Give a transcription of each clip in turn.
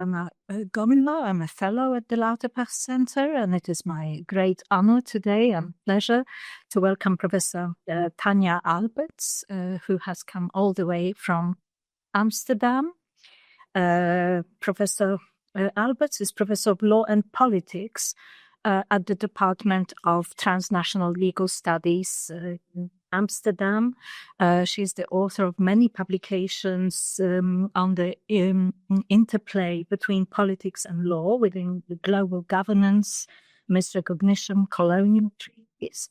Gomila. I'm a fellow at the Lauterpacht Center, and it is my great honor today and pleasure to welcome Professor Tanja Aalberts, who has come all the way from Amsterdam. Professor Aalberts is Professor of Law and Politics at the Department of Transnational Legal Studies in Amsterdam. She's the author of many publications on the interplay between politics and law within the global governance, misrecognition, colonial treaties.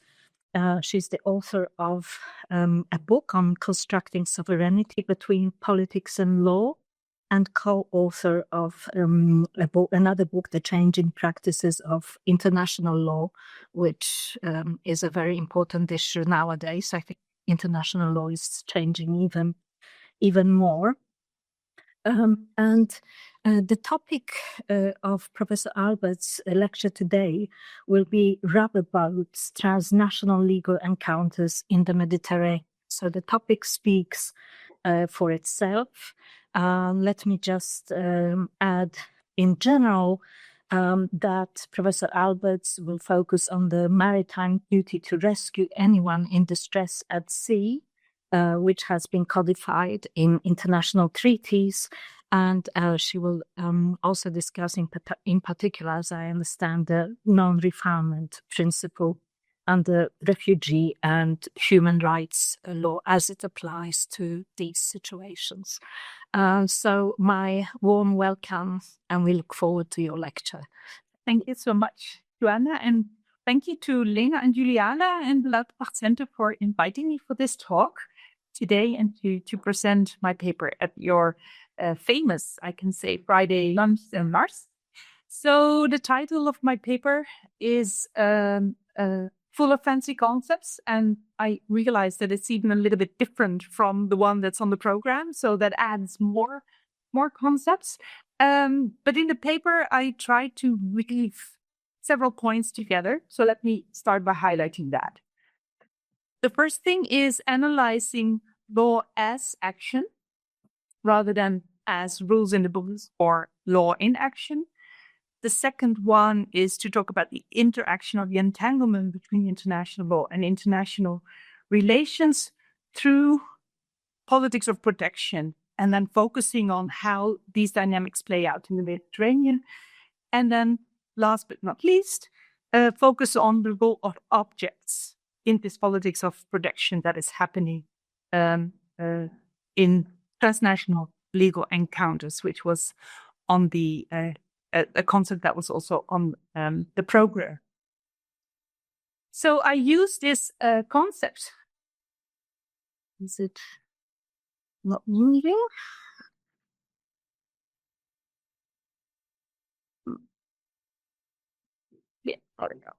She's the author of a book on constructing sovereignty between politics and law, and co-author of another book, The Changing Practices of International Law, which is a very important issue nowadays. I think international law is changing even more. The topic of Professor Aalberts' lecture today will be rubber boats, transnational legal encounters in the Mediterranean. So the topic speaks for itself. Let me just add in general that Professor Aalberts will focus on the maritime duty to rescue anyone in distress at sea, which has been codified in international treaties. And she will also discuss in particular, as I understand, the non-refoulement principle under refugee and human rights law as it applies to these situations. So my warm welcome, and we look forward to your lecture. Thank you so much, Joanna, and thank you to Lena and Juliana and the Lauterpacht Center for inviting me for this talk today and to present my paper at your famous, I can say, Friday lunch in Mars. So the title of my paper is full of fancy concepts, and I realized that it's even a little bit different from the one that's on the program, so that adds more concepts. But in the paper, I tried to weave several points together. So let me start by highlighting that. The first thing is analyzing law as action rather than as rules in the books or law in action. The second one is to talk about the interaction or the entanglement between international law and international relations through politics of protection, and then focusing on how these dynamics play out in the Mediterranean. And then last but not least, focus on the role of objects in this politics of protection that is happening in transnational legal encounters, which was on the a concept that was also on the program. So I use this concept. Is it not moving? Yeah, there we go.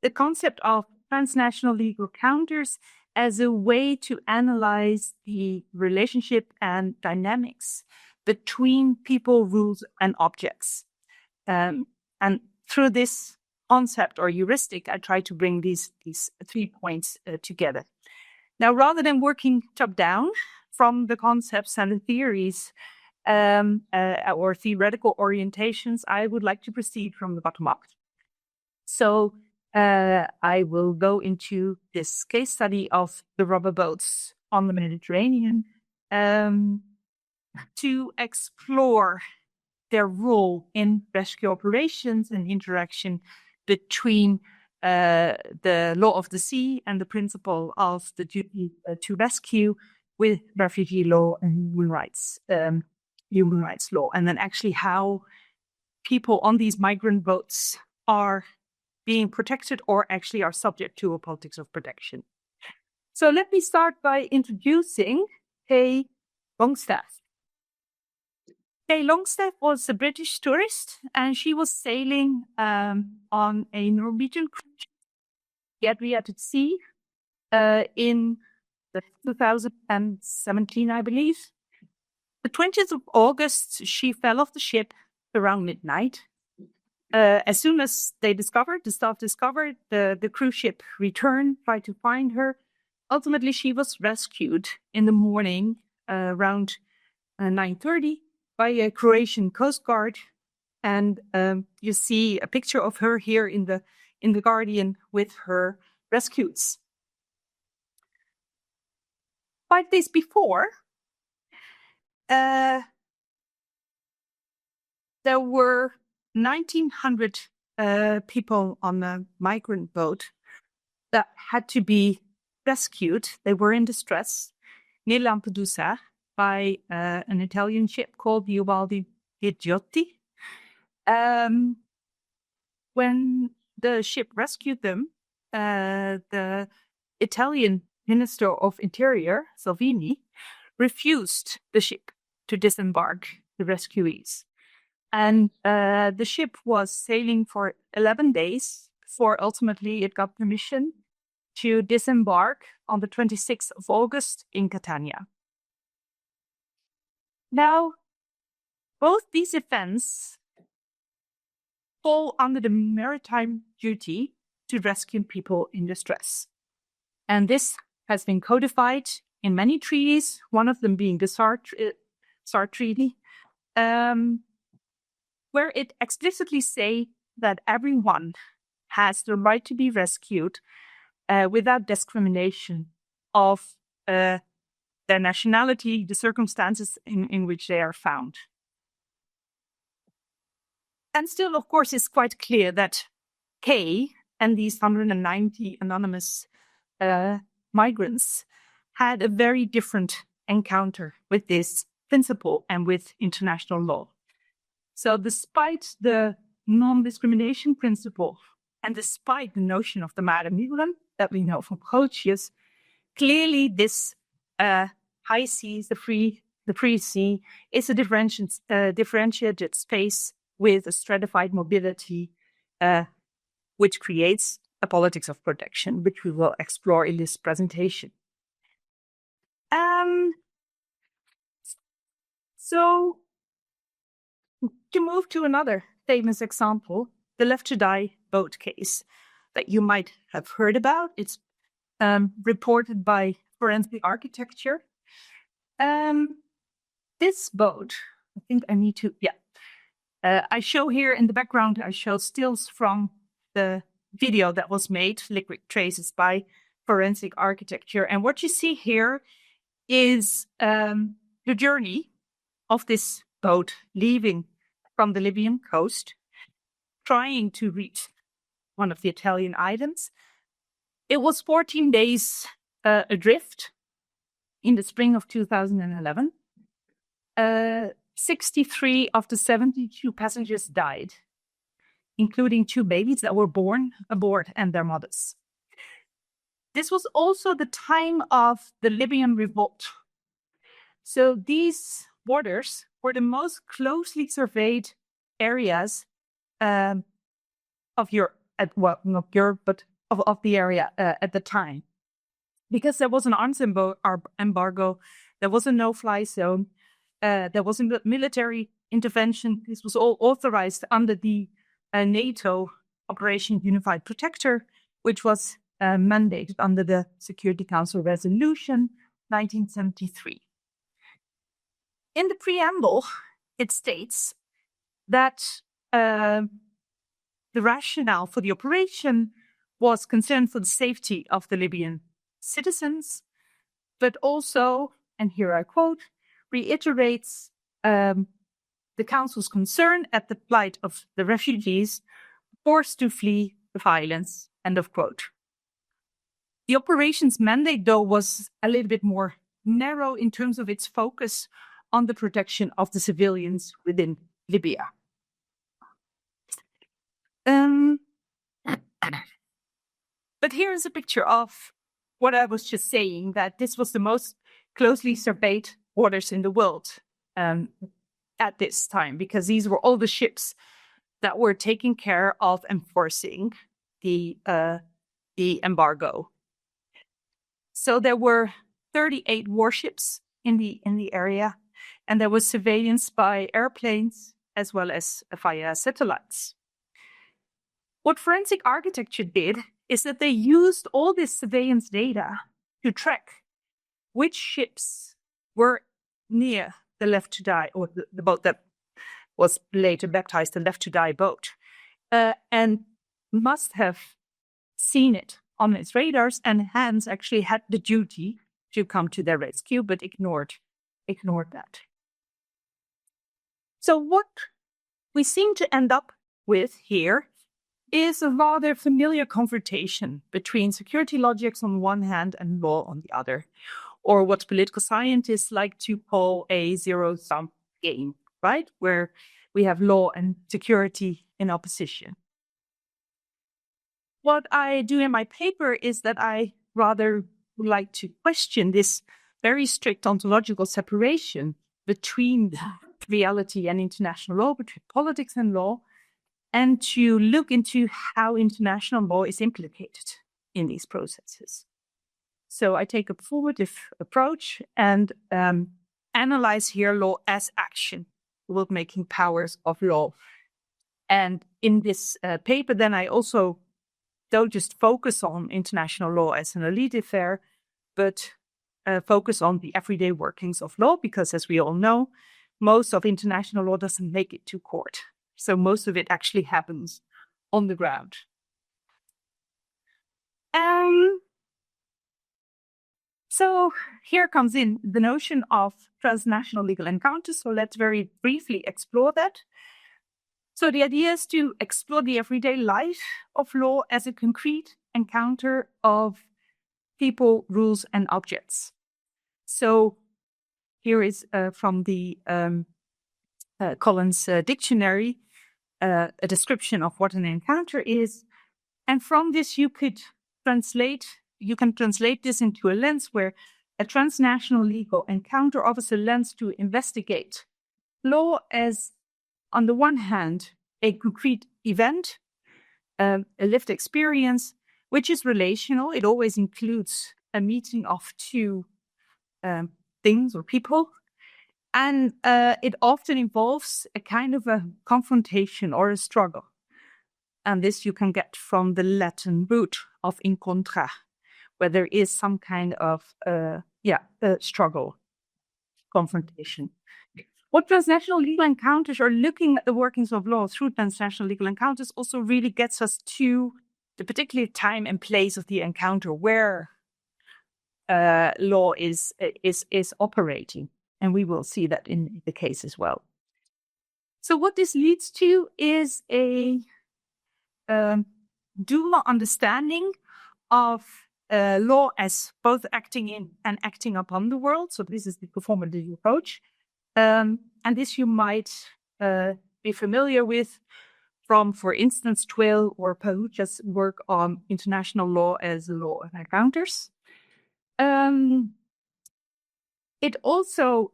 The concept of transnational legal counters as a way to analyze the relationship and dynamics between people, rules, and objects. And through this concept or heuristic, I try to bring these 3 points together. Now, rather than working top-down from the concepts and the theories or theoretical orientations, I would like to proceed from the bottom up. So I will go into this case study of the rubber boats on the Mediterranean to explore their role in rescue operations and interaction between the law of the sea and the principle of the duty to rescue with refugee law and human rights law, and then actually how people on these migrant boats are being protected or actually are subject to a politics of protection. So let me start by introducing Kay Longstaff. Kay Longstaff was a British tourist, and she was sailing on a Norwegian cruise ship, the Adriatic Sea, in 2017, I believe. The 20th of August, she fell off the ship around midnight. As soon as the staff discovered, the cruise ship returned, tried to find her. Ultimately, she was rescued in the morning around 9:30 by a Croatian Coast Guard. And you see a picture of her here in the Guardian with her rescues. 5 days before, there were 1,900 people on a migrant boat that had to be rescued. They were in distress near Lampedusa by an Italian ship called the Ubaldi Giotti. When the ship rescued them, the Italian Minister of Interior, Salvini, refused the ship to disembark the rescuees. And the ship was sailing for 11 days before ultimately it got permission to disembark on the 26th of August in Catania. Now, both these events fall under the maritime duty to rescue people in distress. And this has been codified in many treaties, one of them being the SAR Treaty, where it explicitly say that everyone has the right to be rescued without discrimination of their nationality, the circumstances in which they are found. And still, of course, it's quite clear that K and these 190 anonymous migrants had a very different encounter with this principle and with international law. So despite the non-discrimination principle and despite the notion of the mare liberum that we know from Grotius, clearly this high seas, the free sea, is a differentiated space with a stratified mobility, which creates a politics of protection, which we will explore in this presentation. So to move to another famous example, the Left to Die boat case that you might have heard about. It's reported by Forensic Architecture. This boat, I think I need to, I show here in the background, I show stills from the video that was made, Liquid Traces, by Forensic Architecture. And what you see here is the journey of this boat leaving from the Libyan coast, trying to reach one of the Italian islands. It was 14 days adrift in the spring of 2011. 63 of the 72 passengers died, including 2 babies that were born aboard and their mothers. This was also the time of the Libyan revolt. So these waters were the most closely surveyed areas of Europe, well, not Europe, but of the area at the time. Because there was an arms embargo, there was a no-fly zone, there was a military intervention. This was all authorized under the NATO Operation Unified Protector, which was mandated under the Security Council Resolution 1973. In the preamble, it states that the rationale for the operation was concern for the safety of the Libyan citizens, but also, and here I quote, reiterates the Council's concern at the plight of the refugees forced to flee the violence, end of quote. The operation's mandate, though, was a little bit more narrow in terms of its focus on the protection of the civilians within Libya. But here is a picture of what I was just saying, that this was the most closely surveyed waters in the world at this time, because these were all the ships that were taking care of enforcing the embargo. So there were 38 warships in the area, and there was surveillance by airplanes as well as via satellites. What Forensic Architecture did is that they used all this surveillance data to track which ships were near the Left to Die, or the boat that was later baptized the Left to Die boat, and must have seen it on its radars, and hence actually had the duty to come to their rescue, but ignored that. So what we seem to end up with here is a rather familiar confrontation between security logics on one hand and law on the other, or what political scientists like to call a zero-sum game, right? Where we have law and security in opposition. What I do in my paper is that I rather would like to question this very strict ontological separation between reality and international law, between politics and law, and to look into how international law is implicated in these processes. So I take a formative approach and analyze here law as action, world-making powers of law. And in this paper, then I also don't just focus on international law as an elite affair, but focus on the everyday workings of law, because as we all know, most of international law doesn't make it to court. So most of it actually happens on the ground. So here comes in the notion of transnational legal encounters. So let's very briefly explore that. So the idea is to explore the everyday life of law as a concrete encounter of people, rules, and objects. So here is from the Collins Dictionary, a description of what an encounter is. And from this, you can translate this into a lens where a transnational legal encounter offers a lens to investigate law as, on the one hand, a concrete event, a lived experience, which is relational. It always includes a meeting of two things or people. And it often involves a kind of a confrontation or a struggle. And this you can get from the Latin root of in contra, where there is some kind of struggle, confrontation. What transnational legal encounters, or looking at the workings of law through transnational legal encounters, also really gets us to the particular time and place of the encounter where law is operating. And we will see that in the case as well. So what this leads to is a dual understanding of law as both acting in and acting upon the world. So this is the performative approach. And this you might be familiar with from, for instance, Twill or Pahucha's work on international law as law of encounters. It also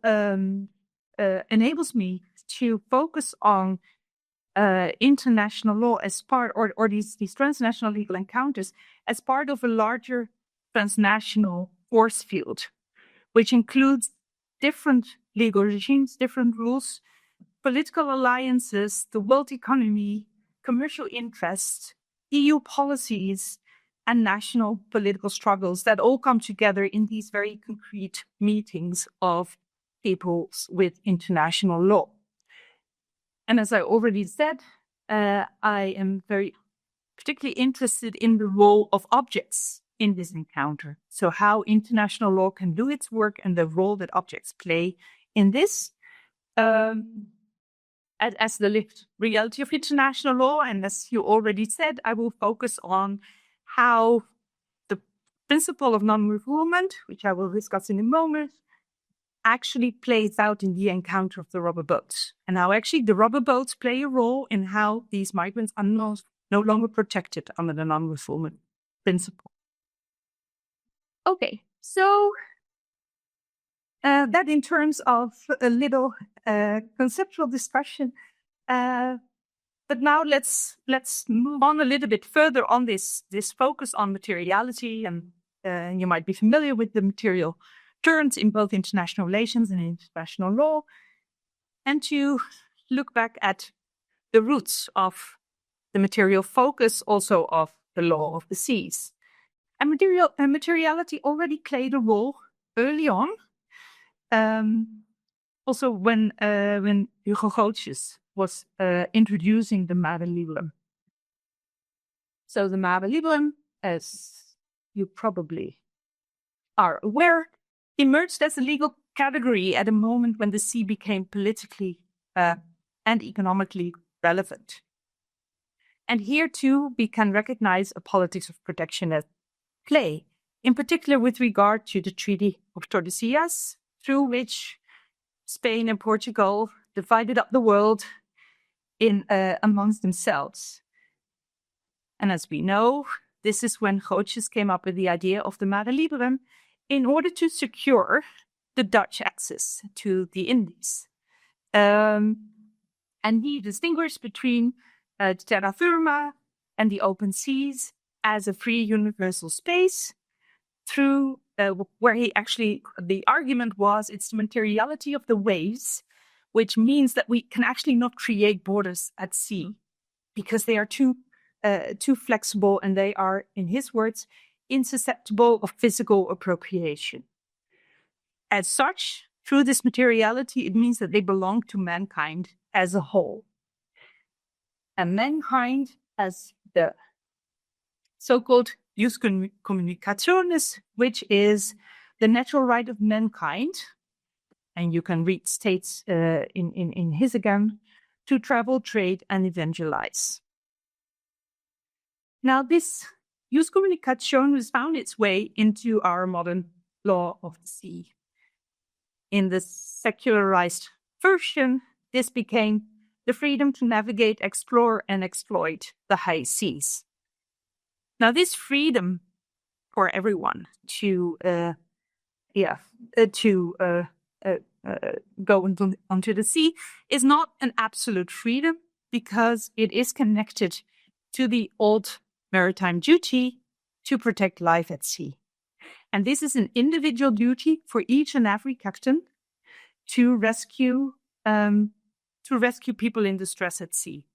enables me to focus on international law as part, or these transnational legal encounters as part of a larger transnational force field, which includes different legal regimes, different rules, political alliances, the world economy, commercial interests, EU policies, and national political struggles that all come together in these very concrete meetings of peoples with international law. And as I already said, I am very particularly interested in the role of objects in this encounter. So how international law can do its work and the role that objects play in this. As the lived reality of international law, and as you already said, I will focus on how the principle of non-refoulement, which I will discuss in a moment, actually plays out in the encounter of the rubber boats, and how actually the rubber boats play a role in how these migrants are no longer protected under the non-refoulement principle. Okay, so that in terms of a little conceptual discussion. But now let's move on a little bit further on this focus on materiality, and you might be familiar with the material terms in both international relations and international law, and to look back at the roots of the material focus also of the law of the seas. And materiality already played a role early on. also when Hugo Grotius was introducing the mare liberum. So the mare liberum, as you probably are aware, emerged as a legal category at a moment when the sea became politically and economically relevant. And here too, we can recognize a politics of protection at play, in particular with regard to the Treaty of Tordesillas, through which Spain and Portugal divided up the world amongst themselves. And as we know, this is when Grotius came up with the idea of the mare liberum in order to secure the Dutch access to the Indies. And he distinguished between terra firma and the open seas as a free universal space through where the argument was it's the materiality of the waves, which means that we can actually not create borders at sea because they are too flexible and they are, in his words, insusceptible of physical appropriation. As such, through this materiality, it means that they belong to mankind as a whole. And mankind as the so-called jus communicationis, which is the natural right of mankind, and you can read states in his again, to travel, trade, and evangelize. Now, this jus communicationis found its way into our modern law of the sea. In the secularized version, this became the freedom to navigate, explore, and exploit the high seas. Now, this freedom for everyone to go onto the sea is not an absolute freedom because it is connected to the old maritime duty to protect life at sea. And this is an individual duty for each and every captain to rescue people in distress at sea.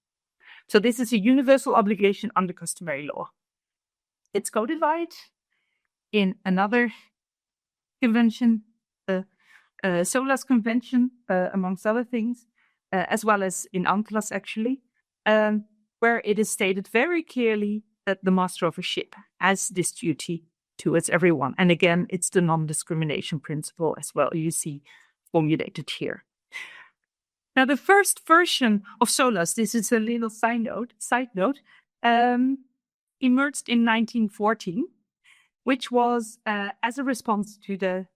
So this is a universal obligation under customary law. It's codified in another convention, the SOLAS convention, amongst other things, as well as in UNCLOS actually, where it is stated very clearly that the master of a ship has this duty towards everyone. And again, it's the non-discrimination principle as well, you see formulated here. Now, the first version of SOLAS, this is a little side note, emerged in 1914, which was as a response to the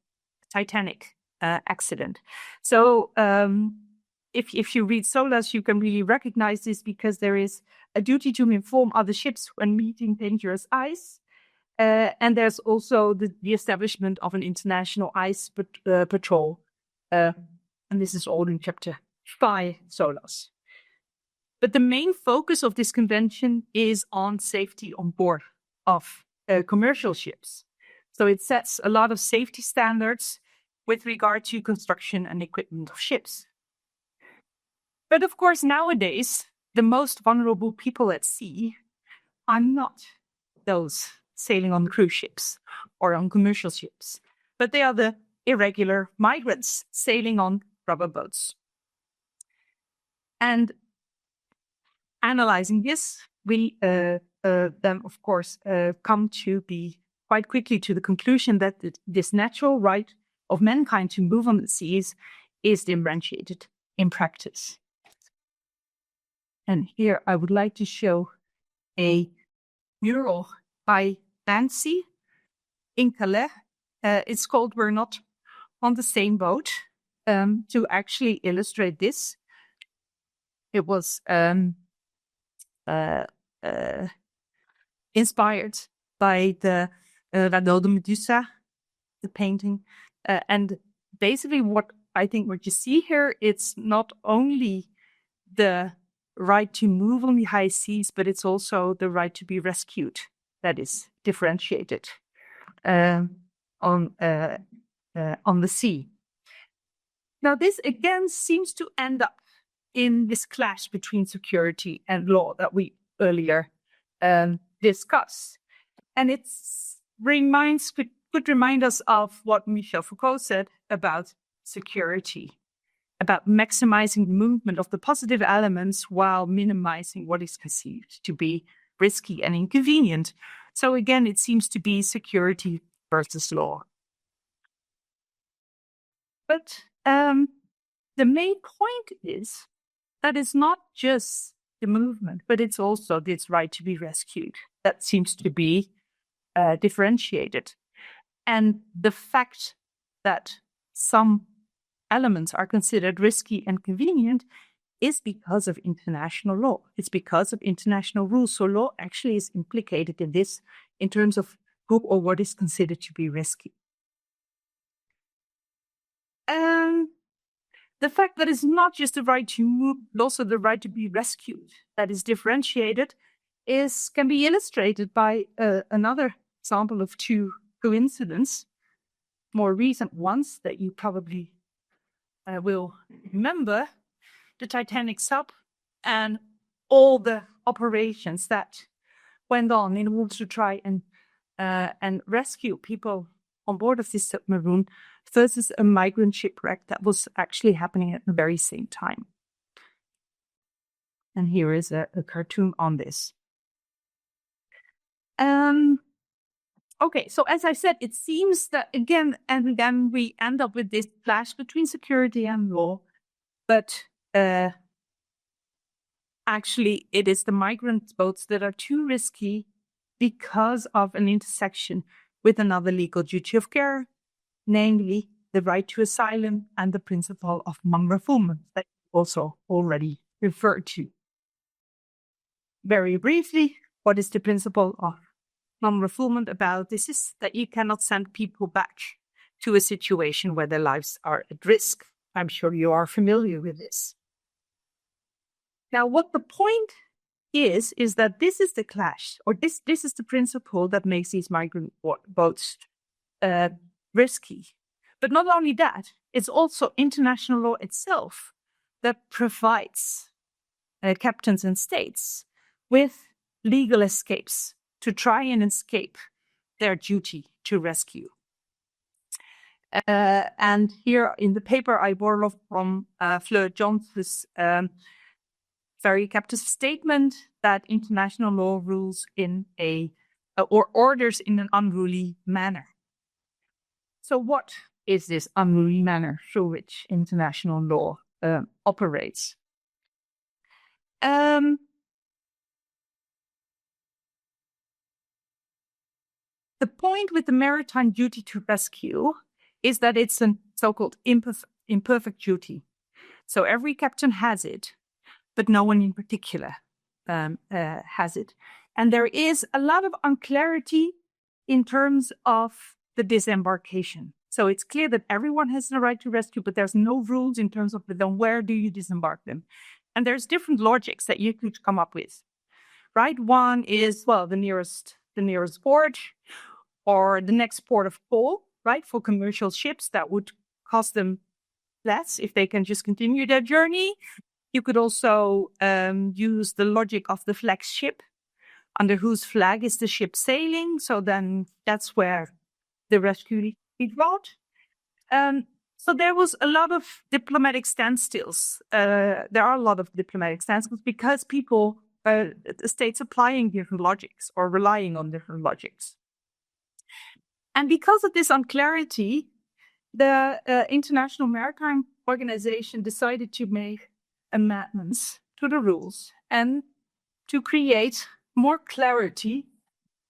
Titanic accident. So if you read SOLAS, you can really recognize this because there is a duty to inform other ships when meeting dangerous ice. And there's also the establishment of an international ice patrol. And this is all in chapter 5 SOLAS. But the main focus of this convention is on safety on board of commercial ships. So it sets a lot of safety standards with regard to construction and equipment of ships. But of course, nowadays, the most vulnerable people at sea are not those sailing on cruise ships or on commercial ships, but they are the irregular migrants sailing on rubber boats. And analyzing this, we then, of course, come to be quite quickly to the conclusion that this natural right of mankind to move on the seas is differentiated in practice. And here I would like to show a mural by Nancy in Calais. It's called We're Not on the Same Boat, to actually illustrate this. It was inspired by the Radeau de Medusa, the painting. And basically what you see here, it's not only the right to move on the high seas, but it's also the right to be rescued that is differentiated on the sea. Now, this again seems to end up in this clash between security and law that we earlier discussed. And it could remind us of what Michel Foucault said about security. about maximizing the movement of the positive elements while minimizing what is perceived to be risky and inconvenient. So again, it seems to be security versus law. But the main point is that it's not just the movement, but it's also this right to be rescued that seems to be differentiated. And the fact that some elements are considered risky and convenient is because of international law. It's because of international rules. So law actually is implicated in this in terms of who or what is considered to be risky. The fact that it's not just the right to move, but also the right to be rescued that is differentiated can be illustrated by another example of two coincidents, more recent ones that you probably will remember, the Titanic sub and all the operations that went on in order to try and rescue people on board of this submarine versus a migrant shipwreck that was actually happening at the very same time. And here is a cartoon on this. Okay, so as I said, it seems that again and again we end up with this clash between security and law, but actually it is the migrant boats that are too risky because of an intersection with another legal duty of care, namely the right to asylum and the principle of non-refoulement that you also already referred to. Very briefly, what is the principle of non-refoulement about? This is that you cannot send people back to a situation where their lives are at risk. I'm sure you are familiar with this. Now, what the point is that this is the clash, or this is the principle that makes these migrant boats risky. But not only that, it's also international law itself that provides captains and states with legal escapes to try and escape their duty to rescue. And here in the paper, I borrow from Fleur Jones's very captive statement that international law rules in or orders in an unruly manner. So what is this unruly manner through which international law operates? The point with the maritime duty to rescue is that it's a so-called imperfect duty. So every captain has it, but no one in particular has it. And there is a lot of unclarity in terms of the disembarkation. So it's clear that everyone has the right to rescue, but there's no rules in terms of then where do you disembark them? And there's different logics that you could come up with, right? One is, well, the nearest port or the next port of call, right? For commercial ships, that would cost them less if they can just continue their journey. You could also use the logic of the flag ship, under whose flag is the ship sailing. So then that's where the rescue is brought. So there was a lot of diplomatic standstills. There are a lot of diplomatic standstills because people, the states applying different logics or relying on different logics. And because of this unclarity, the International Maritime Organization decided to make amendments to the rules and to create more clarity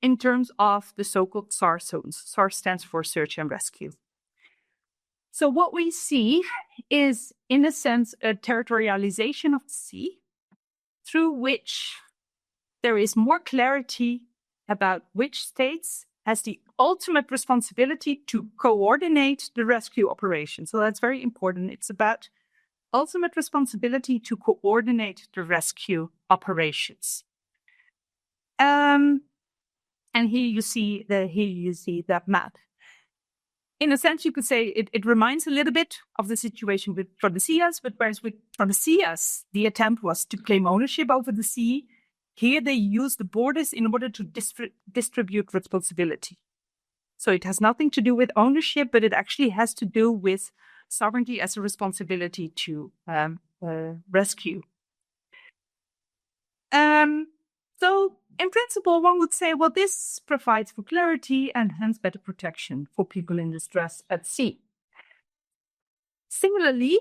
in terms of the so-called SAR zones. SAR stands for search and rescue. So what we see is, in a sense, a territorialization of the sea through which there is more clarity about which states has the ultimate responsibility to coordinate the rescue operation. So that's very important. It's about ultimate responsibility to coordinate the rescue operations. And here you see that map. In a sense, you could say it reminds a little bit of the situation with Tordesillas, but whereas with Tordesillas, the attempt was to claim ownership over the sea. Here they use the borders in order to distribute responsibility. So it has nothing to do with ownership, but it actually has to do with sovereignty as a responsibility to rescue. So in principle, one would say, well, this provides for clarity and hence better protection for people in distress at sea. Similarly,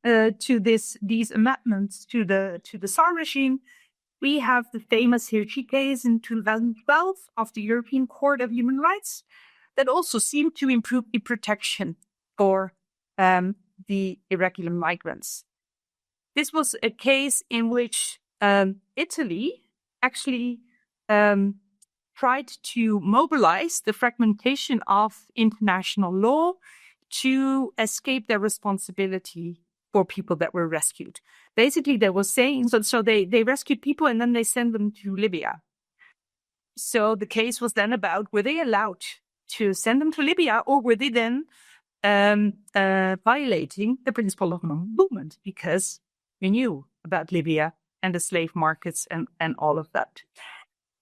to these amendments to the SAR regime, we have the famous Hirchi case in 2012 of the European Court of Human Rights that also seemed to improve the protection for the irregular migrants. This was a case in which Italy actually tried to mobilize the fragmentation of international law to escape their responsibility for people that were rescued. Basically, they were saying, so they rescued people and then they sent them to Libya. So the case was then about, were they allowed to send them to Libya, or were they then violating the principle of non-movement, because we knew about Libya and the slave markets and all of that.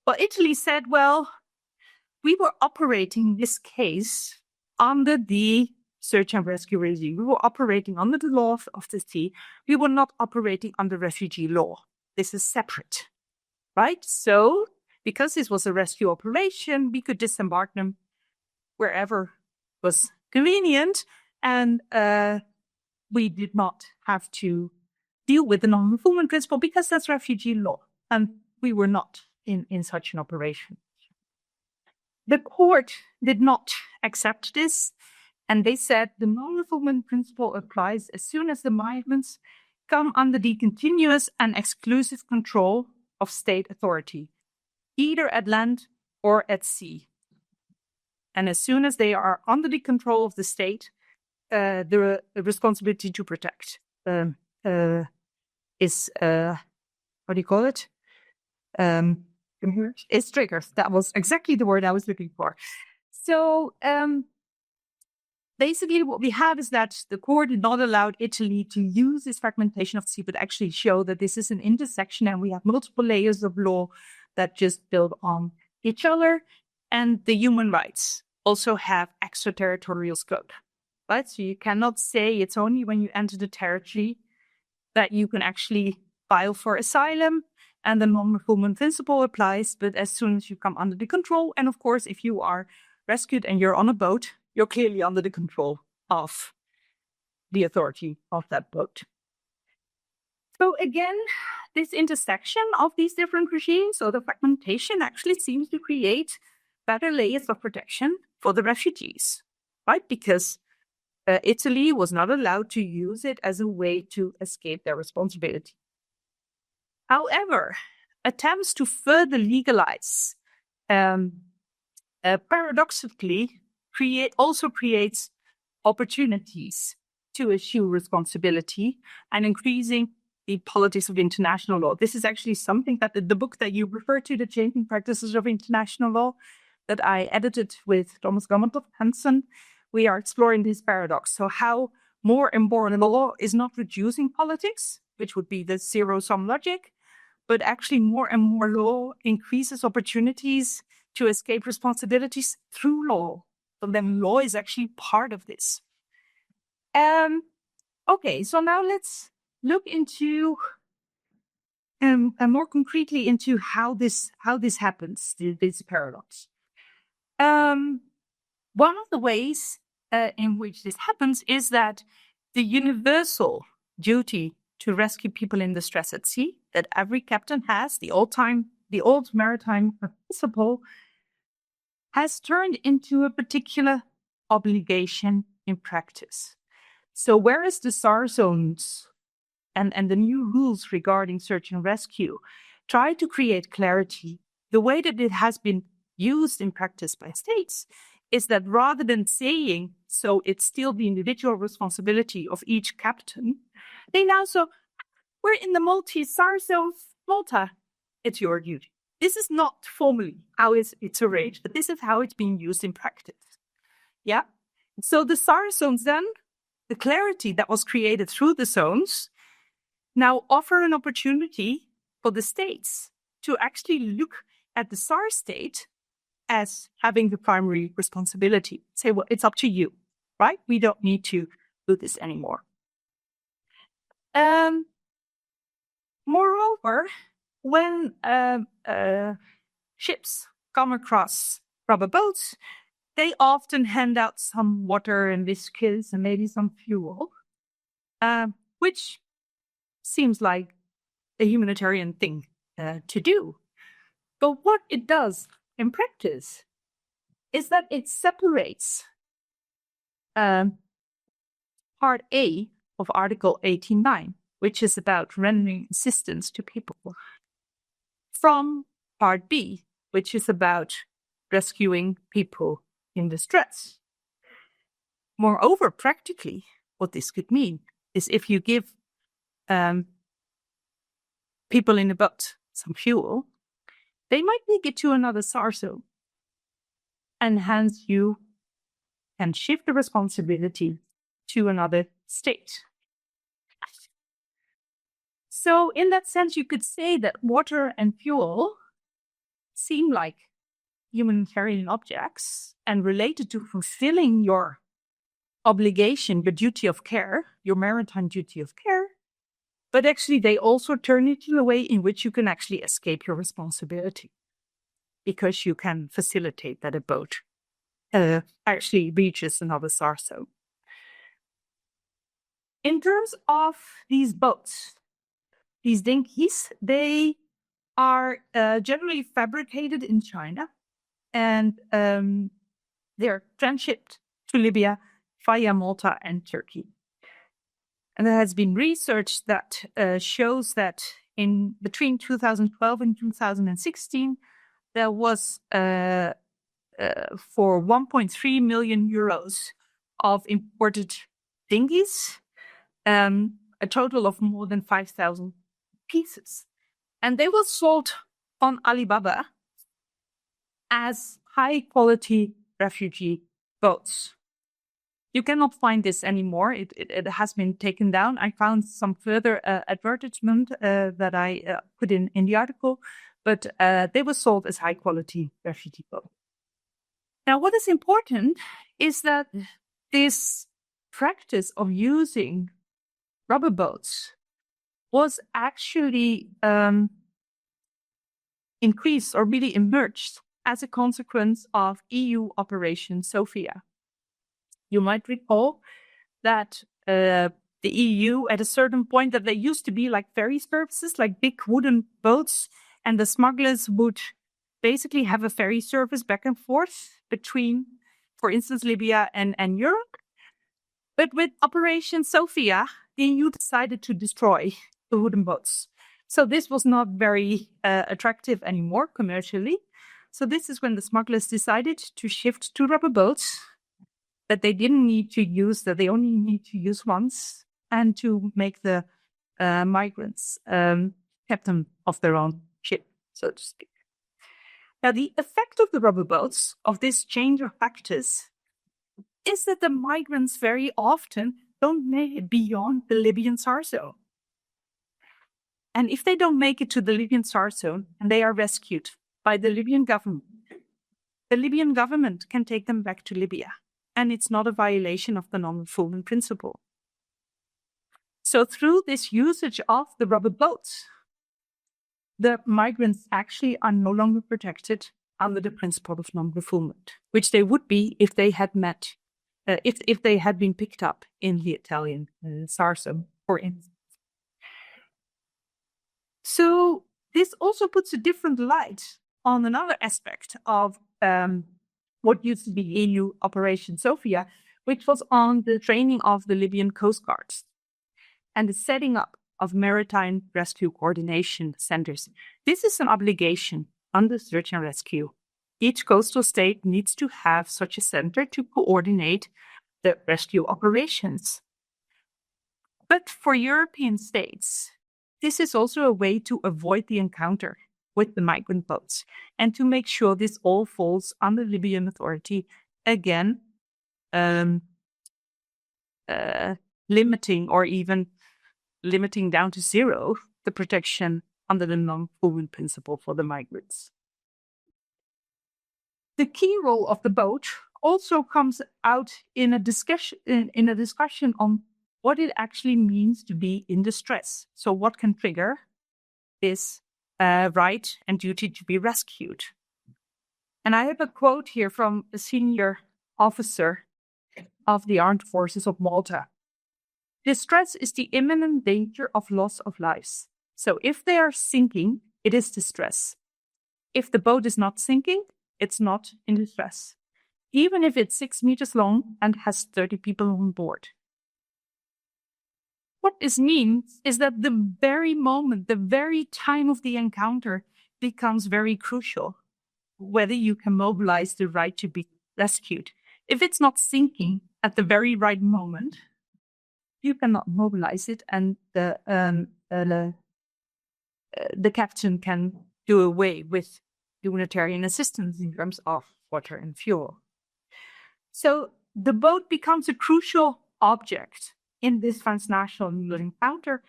But Italy said, well, we were operating this case under the search and rescue regime. We were operating under the law of the sea. We were not operating under refugee law. This is separate, right? So because this was a rescue operation, we could disembark them wherever was convenient, and we did not have to deal with the non-refoulement principle because that's refugee law, and we were not in such an operation. The court did not accept this, and they said the non-refoulement principle applies as soon as the migrants come under the continuous and exclusive control of state authority, either at land or at sea. And as soon as they are under the control of the state, the responsibility to protect is, what do you call it? Is triggered. That was exactly the word I was looking for. So basically what we have is that the court did not allow Italy to use this fragmentation of the sea, but actually show that this is an intersection and we have multiple layers of law that just build on each other. And the human rights also have extraterritorial scope, right? So you cannot say it's only when you enter the territory that you can actually file for asylum and the non-refoulement principle applies, but as soon as you come under the control, and of course, if you are rescued and you're on a boat, you're clearly under the control of the authority of that boat. So again, this intersection of these different regimes, or the fragmentation, actually seems to create better layers of protection for the refugees, right? Because Italy was not allowed to use it as a way to escape their responsibility. However, attempts to further legalize paradoxically creates opportunities to assume responsibility and increasing the politics of international law. This is actually something that the book that you refer to, The Changing Practices of International Law, that I edited with Thomas Gamont Hansen, we are exploring this paradox. So how more and more law is not reducing politics, which would be the zero-sum logic, but actually more and more law increases opportunities to escape responsibilities through law. So then law is actually part of this. Okay, so now let's look into more concretely into how this happens, this paradox. One of the ways in which this happens is that the universal duty to rescue people in distress at sea that every captain has, the old maritime principle, has turned into a particular obligation in practice. So whereas the SAR zones and the new rules regarding search and rescue try to create clarity, the way that it has been used in practice by states is that rather than saying, so it's still the individual responsibility of each captain, they now say, we're in the multi-SAR zone, Malta, it's your duty. This is not formally how it's arranged, but this is how it's being used in practice. Yeah. So the SAR zones then, the clarity that was created through the zones, now offer an opportunity for the states to actually look at the SAR state as having the primary responsibility. Say, well, it's up to you, right? We don't need to do this anymore. Moreover, when ships come across rubber boats, they often hand out some water and biscuits and maybe some fuel, which seems like a humanitarian thing to do. But what it does in practice is that it separates Part A of Article 89, which is about rendering assistance to people, from Part B, which is about rescuing people in distress. Moreover, practically, what this could mean is if you give people in a boat some fuel, they might make it to another SAR zone, and hence you can shift the responsibility to another state. So in that sense, you could say that water and fuel seem like humanitarian objects and related to fulfilling your obligation, your duty of care, your maritime duty of care, but actually they also turn into a way in which you can actually escape your responsibility, because you can facilitate that a boat actually reaches another SAR zone. In terms of these boats, these dinghies, they are generally fabricated in China, and they're transshipped to Libya via Malta and Turkey. And there has been research that shows that in between 2012 and 2016, there was for 1.3 million euros of imported dinghies, a total of more than 5,000 pieces. And they were sold on Alibaba as high-quality refugee boats. You cannot find this anymore. It has been taken down. I found some further advertisement that I put in the article, but they were sold as high-quality refugee boats. Now, what is important is that this practice of using rubber boats was actually increased or really emerged as a consequence of EU Operation Sophia. You might recall that the EU, at a certain point, that there used to be like ferry services, like big wooden boats, and the smugglers would basically have a ferry service back and forth between, for instance, Libya and Europe. But with Operation Sophia, the EU decided to destroy the wooden boats. So this was not very attractive anymore commercially. So this is when the smugglers decided to shift to rubber boats that they didn't need to use, that they only need to use once, and to make the migrants captain of their own ship, so to speak. Now, the effect of the rubber boats, of this change of practice, is that the migrants very often don't make it beyond the Libyan SAR zone. And if they don't make it to the Libyan SAR zone and they are rescued by the Libyan government can take them back to Libya. And it's not a violation of the non-refoulement principle. So through this usage of the rubber boats, the migrants actually are no longer protected under the principle of non-refoulement, which they would be if they had if they had been picked up in the Italian SAR zone, for instance. So this also puts a different light on another aspect of what used to be EU Operation Sophia, which was on the training of the Libyan Coast Guards and the setting up of maritime rescue coordination centers. This is an obligation under search and rescue. Each coastal state needs to have such a center to coordinate the rescue operations. But for European states, this is also a way to avoid the encounter with the migrant boats and to make sure this all falls under Libyan authority, again, limiting or even limiting down to zero the protection under the non-refoulement principle for the migrants. The key role of the boat, also comes out in a discussion on what it actually means to be in distress. So what can trigger this right and duty to be rescued? And I have a quote here from a senior officer of the Armed Forces of Malta. Distress is the imminent danger of loss of lives. So if they are sinking, it is distress. If the boat is not sinking, it's not in distress, even if it's 6 meters long and has 30 people on board. What this means is that the very moment, the very time of the encounter becomes very crucial, whether you can mobilize the right to be rescued. If it's not sinking at the very right moment, you cannot mobilize it, and the captain can do away with humanitarian assistance in terms of water and fuel. So the boat becomes a crucial object in this transnational legal encounter,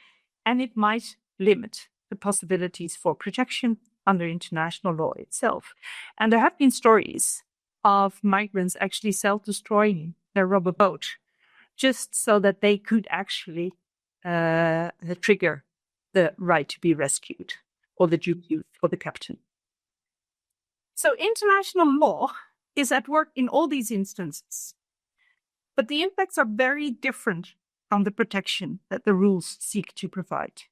and it might limit the possibilities for protection under international law itself. And there have been stories of migrants actually self-destroying their rubber boat just so that they could actually trigger the right to be rescued or the duty for the captain. So international law is at work in all these instances, but the impacts are very different from the protection that the rules seek to provide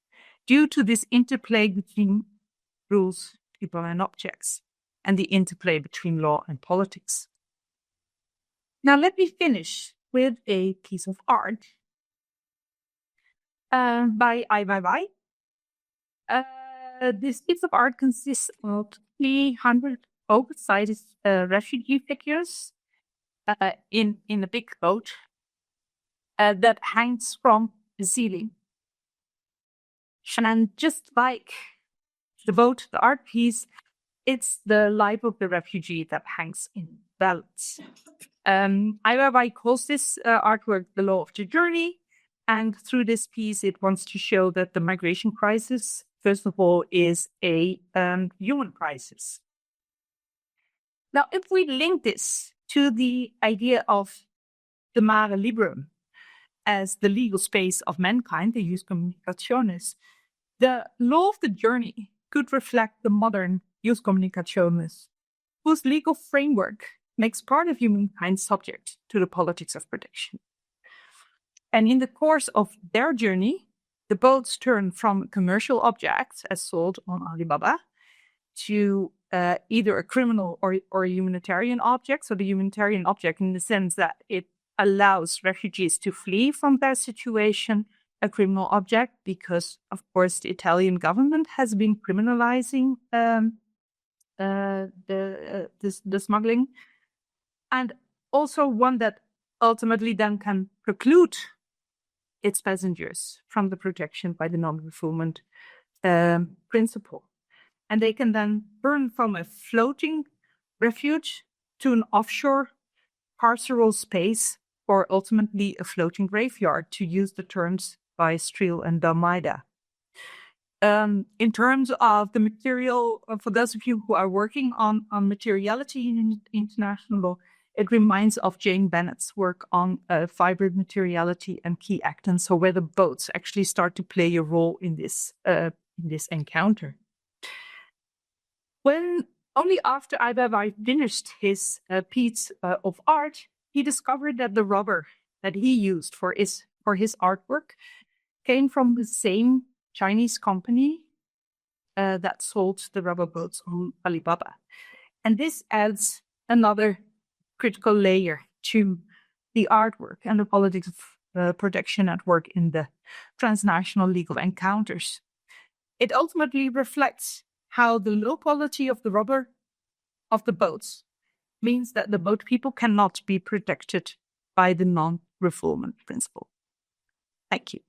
due to this interplay between rules, people and objects, and the interplay between law and politics. Now let me finish with a piece of art by Ai. This piece of art consists of 300 oversized refugee figures in a big boat that hangs from the ceiling. And just like the boat, the art piece, it's the life of the refugee that hangs in balance. Ai calls this artwork the law of the journey. And through this piece, it wants to show that the migration crisis, first of all, is a human crisis. Now, if we link this to the idea of the mare liberum as the legal space of mankind, the jus communicationis, the law of the journey could reflect the modern jus communicationis, whose legal framework makes part of humankind subject to the politics of protection. And in the course of their journey, the boats turn from commercial objects as sold on Alibaba to either a criminal or a humanitarian object. So the humanitarian object in the sense that it allows refugees to flee from their situation, a criminal object because, of course, the Italian government has been criminalizing the smuggling, and also one that ultimately then can preclude its passengers from the protection by the non-refoulement principle. And they can then turn from a floating refuge to an offshore carceral space, or ultimately a floating graveyard, to use the terms by Streel and Dalmaida. In terms of the material, for those of you who are working on materiality in international law, it reminds of Jane Bennett's work on fiber materiality and key actants, so where the boats actually start to play a role in this encounter. When only after Ai finished his piece of art, he discovered that the rubber that he used for his artwork came from the same Chinese company that sold the rubber boats on Alibaba. And this adds another critical layer to the artwork and the politics of protection at work in the transnational legal encounters. It ultimately reflects how the low quality of the rubber of the boats means that the boat people cannot be protected by the non-refoulement principle. Thank you.